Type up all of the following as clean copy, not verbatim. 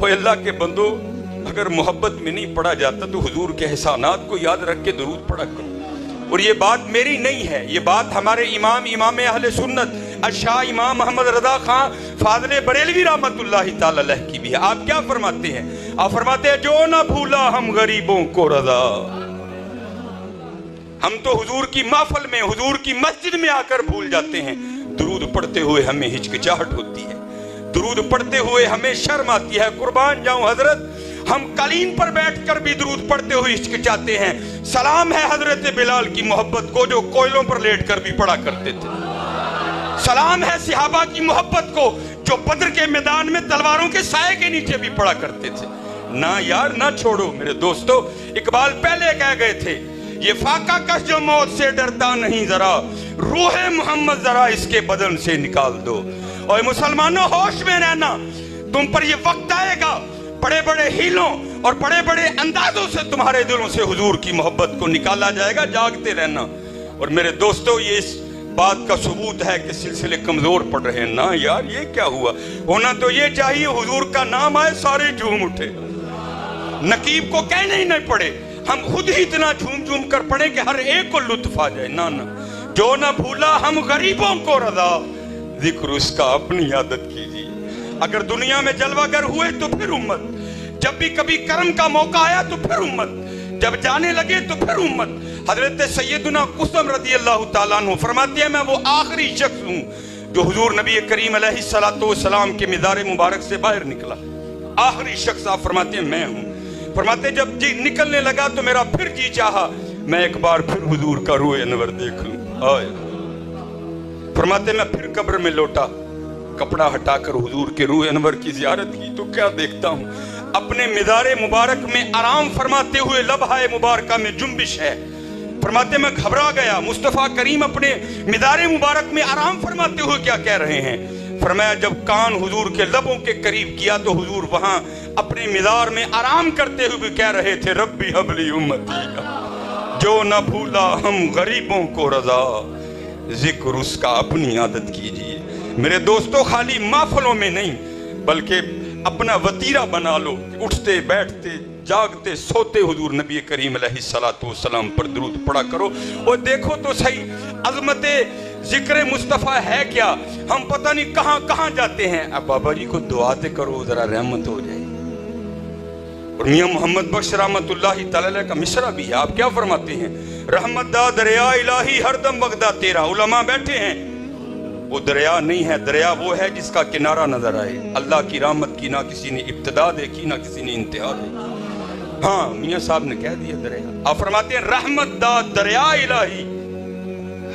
وہ اللہ کے بندو اگر محبت میں نہیں پڑھا جاتا تو حضور کے احسانات کو یاد رکھ کے درود پڑھا کرو. اور یہ بات میری نہیں ہے، یہ بات ہمارے امام اہل سنت الشاہ امام محمد رضا خان فاضل بریلوی رحمت اللہ تعالی علیہ کی بھی ہے. آپ کیا فرماتے ہیں؟ آپ فرماتے ہیں جو نہ بھولا ہم غریبوں کو رضا. ہم تو حضور کی محفل میں، حضور کی مسجد میں آ کر بھول جاتے ہیں. درود پڑھتے ہوئے ہمیں ہچکچاہٹ ہوتی ہے، درود پڑھتے ہوئے ہمیں شرم آتی ہے. قربان جاؤں حضرت، ہم قالین پر بیٹھ کر بھی درود پڑھتے ہوئے ہچکچاتے ہیں. سلام ہے حضرت بلال کی محبت کو جو کوئلوں پر لیٹ کر بھی پڑھا کرتے تھے. سلام ہے صحابہ کی محبت کو جو بدر کے میدان میں تلواروں کے سائے کے نیچے بھی پڑھا کرتے تھے. نہ یار نہ چھوڑو میرے دوستو. اقبال پہلے کہہ گئے تھے یہ فاقہ کش جو موت سے ڈرتا نہیں ذرا، روح محمد ذرا اس کے بدن سے نکال دو. اور مسلمانوں ہوش میں رہنا، تم پر یہ وقت آئے گا بڑے بڑے ہیلوں اور بڑے بڑے اندازوں سے تمہارے دلوں سے حضور کی محبت کو نکالا جائے گا. جاگتے رہنا. اور میرے دوستو یہ اس بات کا ثبوت ہے کہ سلسلے کمزور پڑ رہے ہیں. نا یار یہ کیا ہوا؟ ہونا تو یہ چاہیے حضور کا نام آئے سارے جھوم اٹھے، نقیب کو کہنے ہی نہیں پڑے، ہم خود ہی اتنا جھوم جھوم کر پڑھیں کہ ہر ایک کو لطف آ جائے. نا جو نہ بھولا ہم غریبوں کو رضا، ذکر اس کا اپنی عادت کیجیے. اگر دنیا میں جلوہ گر ہوئے تو پھر امت، جب بھی کبھی کرم کا موقع آیا تو پھر امت، جب جانے لگے تو پھر امت. حضرت سیدنا قسم رضی اللہ تعالیٰ عنہ فرماتے ہیں میں وہ آخری شخص ہوں جو حضور نبی کریم علیہ السلام کے مزار مبارک سے باہر نکلا. آخری شخص آپ فرماتے ہیں میں ہوں. فرماتے جب جی نکلنے لگا تو میرا پھر جی چاہا میں ایک بار پھر حضور کا روح انور دیکھ لوں. فرماتے میں پھر قبر میں لوٹا، کپڑا ہٹا کر حضور کے روح انور کی زیارت کی تو کیا دیکھتا ہوں، اپنے مزار مبارک میں آرام فرماتے ہوئے لبہائے مبارکہ میں جنبش ہے. فرماتے میں گھبرا گیا، مصطفیٰ کریم اپنے مزار مبارک میں آرام فرماتے ہوئے کیا کہہ رہے ہیں؟ فرمایا جب کان حضور کے لبوں کے قریب کیا تو حضور وہاں اپنے مزار میں آرام کرتے ہوئے بھی کہہ رہے تھے ربی حبلی امتی جو نہ بھولا ہم غریبوں کو رضا، ذکر اس کا اپنی عادت کیجیے. میرے دوستو خالی محفلوں میں نہیں بلکہ اپنا وتیرہ بنا لو، اٹھتے بیٹھتے جاگتے سوتے حضور نبی کریم علیہ السلام پر درود پڑھا کرو. اور دیکھو تو صحیح عظمت ذکر مصطفیٰ ہے کیا. ہم پتہ نہیں کہاں کہاں جاتے ہیں. اب بابا جی کو دعاتے کرو ذرا رحمت ہو جائے. اور میاں محمد بخش رحمت اللہ تعالی کا مصرع بھی ہے. آپ کیا فرماتے ہیں؟ رحمت دا دریا الہی ہر دم بغداد تیرا. علماء بیٹھے ہیں، وہ دریا نہیں ہے، دریا وہ ہے جس کا کنارہ نظر آئے. اللہ کی رحمت کی نہ کسی نے ابتدا دیکھی نہ کسی نے انتہا دیکھی. ہاں میاں صاحب نے کہہ دیا دریا. آپ فرماتے ہیں رحمت دا دریا الہی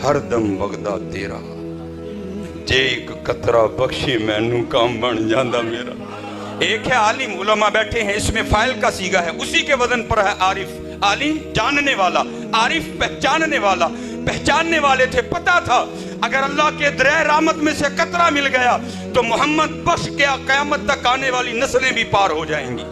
ہر دم بغداد تیرا، جے ایک قطرہ بخشی مینوں کام بن جاندہ میرا. ایک ہے عالم، علماء بیٹھے ہیں، اس میں فاعل کا صیغہ ہے، اسی کے وزن پر ہے عارف. عالم جاننے والا، عارف پہچاننے والا. پہچاننے والے تھے، پتا تھا اگر اللہ کے دریا رحمت میں سے قطرہ مل گیا تو محمد بخش کے قیامت تک آنے والی نسلیں بھی پار ہو جائیں گی.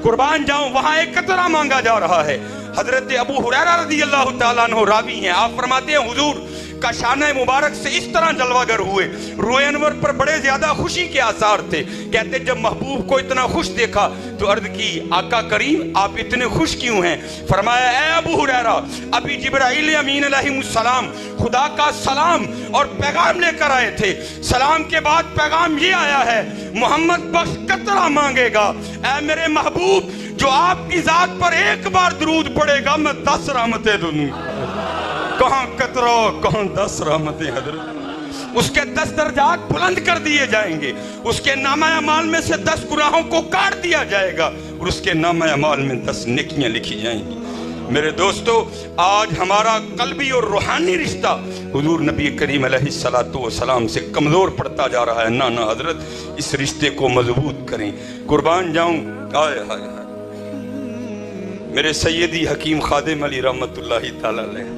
قربان جاؤں وہاں ایک قطرہ مانگا جا رہا ہے. حضرت ابو ہریرہ رضی اللہ تعالیٰ عنہ راوی ہیں. آپ فرماتے ہیں حضور کا شانہ مبارک سے اس طرح جلوہ گر ہوئے، روح انور پر بڑے زیادہ خوشی کے آثار تھے. کہتے جب محبوب کو اتنا خوش دیکھا تو عرض کی آقا کریم آپ اتنے خوش کیوں ہیں؟ فرمایا اے ابو ہریرہ ابھی جبرائیل امین علیہ السلام خدا کا سلام اور پیغام لے کر آئے تھے. سلام کے بعد پیغام یہ آیا ہے محمد بخش قطرہ مانگے گا. اے میرے محبوب جو آپ کی ذات پر ایک بار درود پڑے گا میں 10 رحمتیں دوں گا. کہاں قطرہ کہاں 10 رحمتیں. حضرت اس کے 10 درجات بلند کر دیے جائیں گے، اس کے نامہ اعمال میں سے 10 گناہوں کو کاٹ دیا جائے گا اور اس کے نامہ اعمال میں 10 نیکیاں لکھی جائیں گی. میرے دوستو آج ہمارا قلبی اور روحانی رشتہ حضور نبی کریم علیہ السلام سے کمزور پڑتا جا رہا ہے. نانا حضرت اس رشتے کو مضبوط کریں. قربان جاؤں آئے ہائے ہائے میرے سیدی حکیم خادم علی رحمت اللہ تعالی علیہ.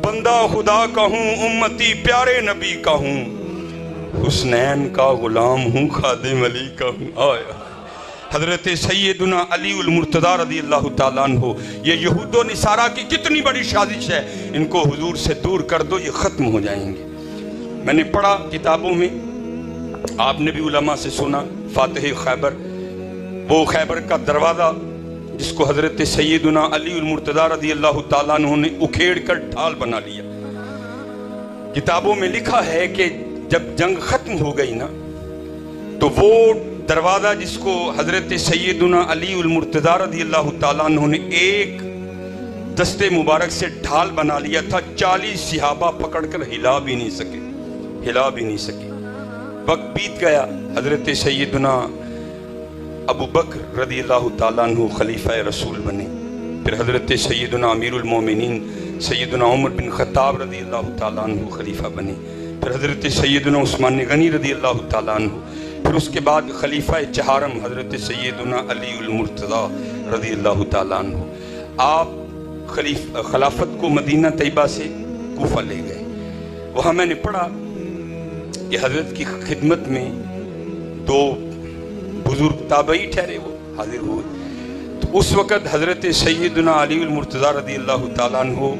بندہ خدا کا ہوں، امتی پیارے نبی کا ہوں، حسنین کا غلام ہوں، خادم علی کا ہوں. آیا حضرت سیدنا علی المرتضی رضی اللہ تعالیٰ عنہ. یہ یہود و نصارہ کی کتنی بڑی سازش ہے، ان کو حضور سے دور کر دو یہ ختم ہو جائیں گے. میں نے پڑھا کتابوں میں، آپ نے بھی علماء سے سنا، فاتح خیبر وہ خیبر کا دروازہ جس کو حضرت سیدنا علی المرتضیٰ رضی اللہ تعالیٰ عنہ نے اکھیڑ کر ڈھال بنا لیا. کتابوں میں لکھا ہے کہ جب جنگ ختم ہو گئی نا تو وہ دروازہ جس کو حضرت سیدنا علی المرتضیٰ رضی اللہ تعالیٰ عنہ نے ایک دستے مبارک سے ڈھال بنا لیا تھا، 40 صحابہ پکڑ کر ہلا بھی نہیں سکے. وقت بیت گیا، حضرت سیدنا ابو بکر رضی اللہ تعالیٰ عنہ خلیفہ رسول بنے، پھر حضرت سیدنا امیر المومنین سیدنا عمر بن خطاب رضی اللہ تعالیٰ عنہ خلیفہ بنے، پھر حضرت سیدنا عثمان غنی رضی اللہ تعالیٰ عنہ، پھر اس کے بعد خلیفہ چہارم حضرت سیدنا علی المرتضیٰ رضی اللہ تعالیٰ عنہ. آپ خلافت کو مدینہ طیبہ سے کوفہ لے گئے. وہاں میں نے پڑھا کہ حضرت کی خدمت میں 2 بزرگ تابعی ٹھہرے، وہ حاضر ہوئے. تو اس وقت حضرت سیدنا علی المرتضیٰ رضی اللہ تعالیٰ عنہ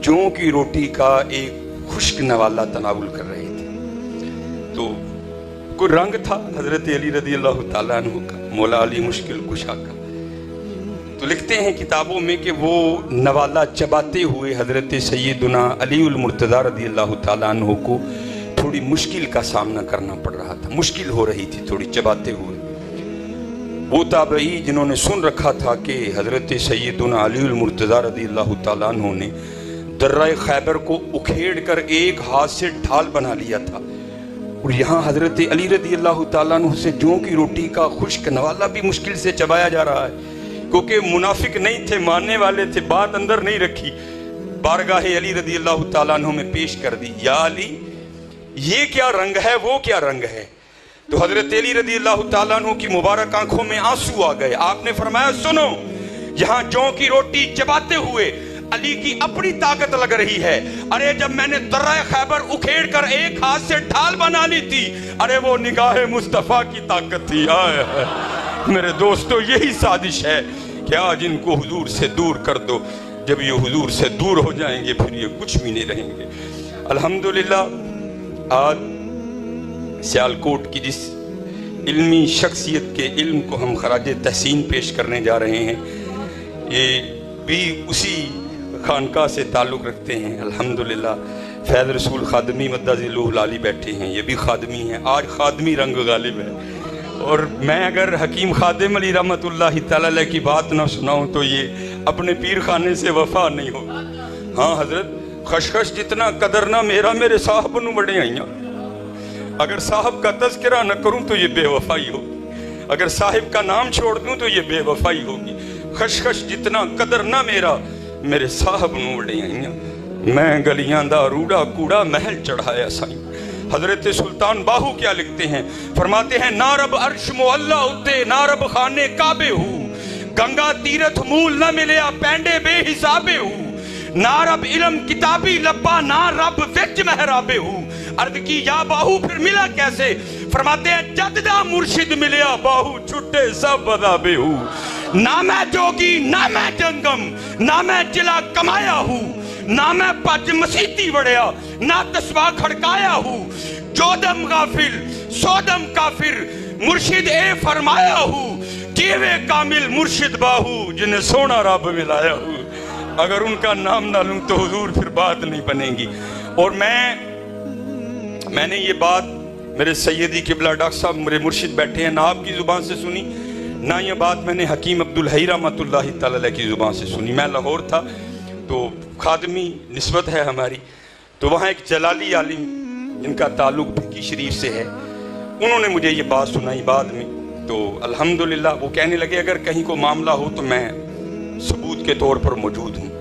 جوں کی روٹی کا ایک خشک نوالہ تناول کر رہے تھے. تو کوئی رنگ تھا حضرت علی رضی اللہ تعالیٰ عنہ کا، مولا علی مشکل کشا کا. تو لکھتے ہیں کتابوں میں کہ وہ نوالہ چباتے ہوئے حضرت سیدنا علی المرتضیٰ رضی اللہ تعالیٰ عنہ کو تھوڑی مشکل کا سامنا کرنا پڑ رہا تھا، مشکل ہو رہی تھی تھوڑی چباتے ہوئے. وہ تابعی جنہوں نے سن رکھا تھا کہ حضرت سیدنا علی المرتضیٰ رضی اللہ تعالیٰ عنہ نے درہ خیبر کو اکھیڑ کر ایک ہاتھ سے ڈھال بنا لیا تھا، اور یہاں حضرت علی رضی اللہ تعالیٰ عنہ سے جوں کی روٹی کا خشک نوالہ بھی مشکل سے چبایا جا رہا ہے، کیونکہ منافق نہیں تھے، ماننے والے تھے، بات اندر نہیں رکھی، بارگاہ علی رضی اللہ تعالیٰ عنہ میں پیش کر دی. یا علی، یہ کیا رنگ ہے، وہ کیا رنگ ہے؟ تو حضرت علی رضی اللہ تعالیٰ عنہ کی مبارک آنکھوں میں آنسو آ گئے. آپ نے فرمایا سنو، یہاں جوں کی روٹی چباتے ہوئے علی کی اپنی طاقت لگ رہی ہے. ارے جب میں نے درہ خیبر اکھیڑ کر ایک ہاتھ سے ڈھال بنا لی تھی، ارے وہ نگاہ مصطفیٰ کی طاقت تھی. میرے دوستو، یہی سازش ہے کہ آج ان کو حضور سے دور کر دو. جب یہ حضور سے دور ہو جائیں گے پھر یہ کچھ بھی نہیں رہیں گے. الحمدللہ آج سیالکوٹ کی جس علمی شخصیت کے علم کو ہم خراج تحسین پیش کرنے جا رہے ہیں، یہ بھی اسی خانقاہ سے تعلق رکھتے ہیں. الحمدللہ فیض رسول خادمی مدہ ذلہ العالی بیٹھے ہیں، یہ بھی خادمی ہیں. آج خادمی رنگ غالب ہے، اور میں اگر حکیم خادم علی رحمت اللہ تعالیٰ علیہ کی بات نہ سناؤں تو یہ اپنے پیر خانے سے وفا نہیں ہوگا. ہاں حضرت، خشخش جتنا قدر نہ میرا میرے صاحب نو بڑے آئیاں. اگر صاحب کا تذکرہ نہ کروں تو یہ بے وفائی ہوگی، اگر صاحب کا نام چھوڑ دوں تو یہ بے وفائی ہوگی. خشخش جتنا قدر نہ میرا میرے صاحب نو بڑے آئیاں. میں گلیاں دا روڑا کوڑا محل چڑھایا سائیں. حضرت سلطان باہو کیا لکھتے ہیں؟ فرماتے ہیں نہ رب عرش معلّہ اتے نہ رب خانے کعبے ہو، گنگا تیرتھ مول نہ ملیا پینڈے بے حسابے ہو، نہ رب علم کتابی لبا نہ رب وچ محرابے ہو. عرض کی یا باہو پھر ملا کیسے؟ فرماتے ہیں جددہ مرشد ملیا باہو چھٹے سب عذابے ہو. نہ میں جوگی نہ میں جنگم نہ میں چلا کمایا ہوں، نہ میں پج مسیتی وڑیا نہ تسبہ کھڑکایا ہوں. جو دم غافل سو دم کافر مرشد اے فرمایا ہوں، کیوے کامل مرشد باہو جنہیں سونا رب ملایا ہوں. اگر ان کا نام نہ لوں تو حضور پھر بات نہیں بنے گی. اور میں نے یہ بات میرے سیدی قبلہ ڈاکٹر صاحب میرے مرشد بیٹھے ہیں، نہ آپ کی زبان سے سنی، نہ یہ بات میں نے حکیم عبدالحی رحمت اللہ تعالیٰ علیہ کی زبان سے سنی. میں لاہور تھا تو خادمی نسبت ہے ہماری، تو وہاں ایک جلالی عالم جن کا تعلق بھکی شریف سے ہے، انہوں نے مجھے یہ بات سنائی بعد میں. تو الحمدللہ وہ کہنے لگے اگر کہیں کو معاملہ ہو تو میں ثبوت کے طور پر موجود ہوں.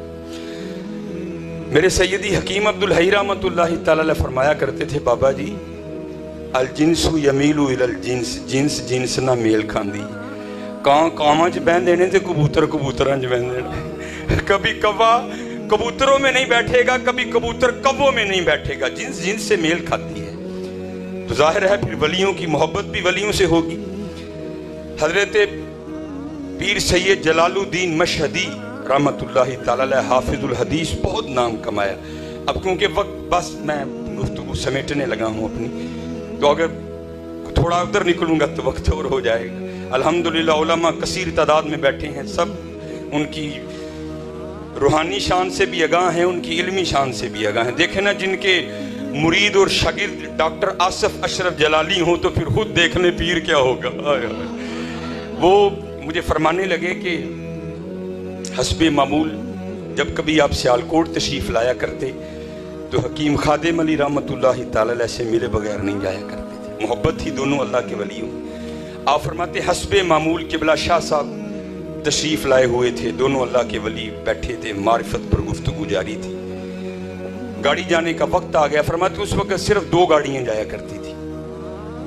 میرے سیدی حکیم عبدالحی رحمت اللہ تعالیٰ علیہ فرمایا کرتے تھے بابا جی، الجنس یمیل الی الجنس، جنس جنس نہ میل کھاندی. کان کاواں چ بہن دینے تے کبوتر کبوتراں چ بہن دینے. کبھی کوا کبوتروں میں نہیں بیٹھے گا، کبھی کبوتر کووں میں نہیں بیٹھے گا. جنس جنس سے میل کھاتی ہے. تو ظاہر ہے پھر ولیوں کی محبت بھی ولیوں سے ہوگی. حضرت پیر سید جلال الدین مشہدی رحمت اللہ تعالیٰ علیہ حافظ الحدیث بہت نام کمایا. اب کیونکہ وقت بس میں گفتگو سمیٹنے لگا ہوں اپنی، تو اگر تھوڑا ادھر نکلوں گا تو وقت اور ہو جائے گا. الحمدللہ علماء کثیر تعداد میں بیٹھے ہیں، سب ان کی روحانی شان سے بھی آگاہ ہیں، ان کی علمی شان سے بھی آگاہ ہیں۔ دیکھیں نا، جن کے مرید اور شاگرد ڈاکٹر آصف اشرف جلالی ہوں تو پھر خود دیکھ لیں پیر کیا ہوگا۔ وہ مجھے فرمانے لگے کہ حسب معمول جب کبھی آپ سیالکوٹ تشریف لایا کرتے تو حکیم خادم علی رحمۃ اللہ تعالی علیہ سے ملے بغیر نہیں جایا کرتے تھے، محبت تھی، دونوں اللہ کے ولی ہوں۔ آپ فرماتے حسب معمول قبلہ شاہ صاحب تشریف لائے ہوئے تھے، دونوں اللہ کے ولی بیٹھے تھے، معرفت پر گفتگو جاری تھی، گاڑی جانے کا وقت آ گیا۔ فرماتے اس وقت صرف 2 گاڑیاں جایا کرتی تھی۔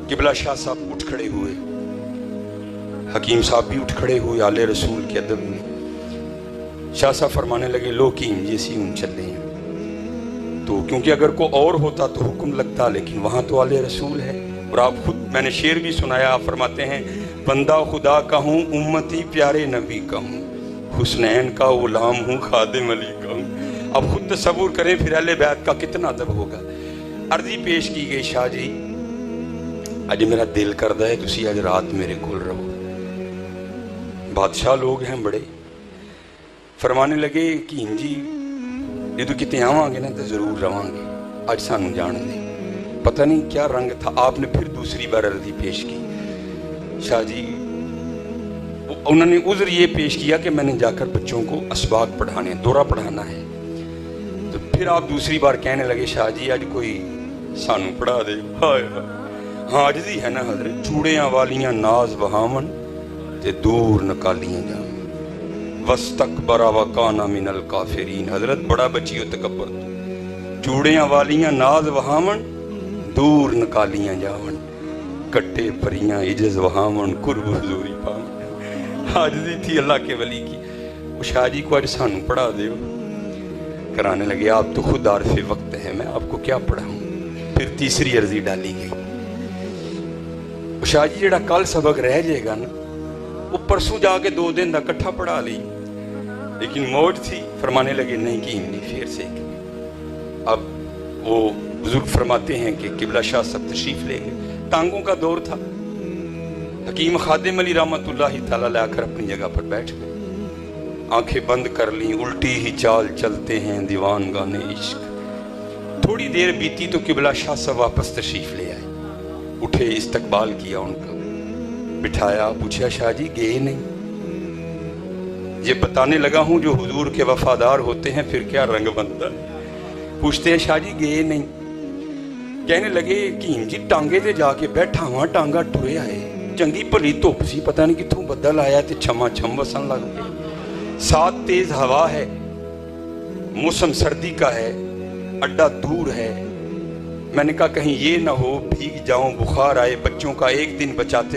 قبلہ شاہ صاحب اٹھ کھڑے ہوئے، حکیم صاحب بھی اٹھ کھڑے ہوئے آل رسول کے ادب میں۔ شاہ صاحب فرمانے لگے لو کیم جیسی ان چلے ہیں، تو کیونکہ اگر کوئی اور ہوتا تو حکم لگتا، لیکن وہاں تو آل رسول ہے۔ اور آپ خود، میں نے شعر بھی سنایا، آپ فرماتے ہیں بندہ خدا کا ہوں، امتی پیارے نبی کا ہوں، حسنین کا غلام ہوں، خادم علی کا ہوں۔ اب خود تصور کریں پھر اہل بیت کا کتنا ادب ہوگا۔ عرضی پیش کی گئی، شاہ جی اج میرا دل کردا ہے تسی اج رات میرے کول رہو، بادشاہ لوگ ہیں بڑے۔ فرمانے لگے کہ جی جدو کتے آواں گے نا تو ضرور رواں گے، اج سانو جان دے۔ پتہ نہیں کیا رنگ تھا، آپ نے پھر دوسری بار عرضی پیش کی۔ شاہ جی انہوں نے عذر یہ پیش کیا کہ میں نے جا کر بچوں کو اسباق پڑھانے، دورہ پڑھانا ہے۔ تو پھر آپ دوسری بار کہنے لگے شاہ جی اج کوئی سانو پڑھا دے۔ ہائے ہاں عجزی ہے نا حضرت، چوڑیاں والیاں ناز بہاون تے دور نکالیاں جاؤں، وَاسْتَكْبَرَ وَكَانَ مِنَ الْكَافِرِينَ۔ حضرت بڑا بچی ہو تکبر تو، چوڑیاں والیاں ناز وہاون دور نکالیاں جاون، کٹے پریاں عجز وہاون قرب حضوری پاون۔ عاجزی تھی اللہ کے ولی کی۔ وہ شاہ جی کو آج سانو پڑھا دے کرانے لگے، آپ تو خود عارف وقت ہیں، میں آپ کو کیا پڑھاؤں۔ پھر تیسری عرضی ڈالی گئی، وہ شاہ جی جڑا کل سبق رہ جائے گا نا وہ پرسوں جا کے 2 دن دا کٹھا پڑھا لی، لیکن موج تھی۔ فرمانے لگے نہیں کی نہیں پھر سے۔ اب وہ بزرگ فرماتے ہیں کہ قبلہ شاہ سب تشریف لے گئے، ٹانگوں کا دور تھا۔ حکیم خادم علی رحمۃ اللہ تعالیٰ لے کر اپنی جگہ پر بیٹھ گئے، آنکھیں بند کر لیں، الٹی ہی چال چلتے ہیں دیوان گانے عشق۔ تھوڑی دیر بیتی تو قبلہ شاہ صاحب واپس تشریف لے آئے، اٹھے، استقبال کیا ان کا، بٹھایا، پوچھا شاہ جی گئے نہیں؟ یہ بتانے لگا ہوں جو حضور کے وفادار ہوتے ہیں پھر کیا رنگ بنتا ہے۔ پوچھتے ہیں شاہ جی گئے نہیں؟ کہنے لگے کہ جی ٹانگے دے جا کے بیٹھا ہوا، ٹانگا ٹرے آئے، چنگی بھلی دھوپ سی، پتہ نہیں کتوں بدل آیا تے چھما چھم وسن لگ گئے، ساتھ تیز ہوا ہے، موسم سردی کا ہے، اڈا دور ہے۔ میں نے کہا کہیں یہ نہ ہو بھیگ جاؤں، بخار آئے، بچوں کا ایک دن بچاتے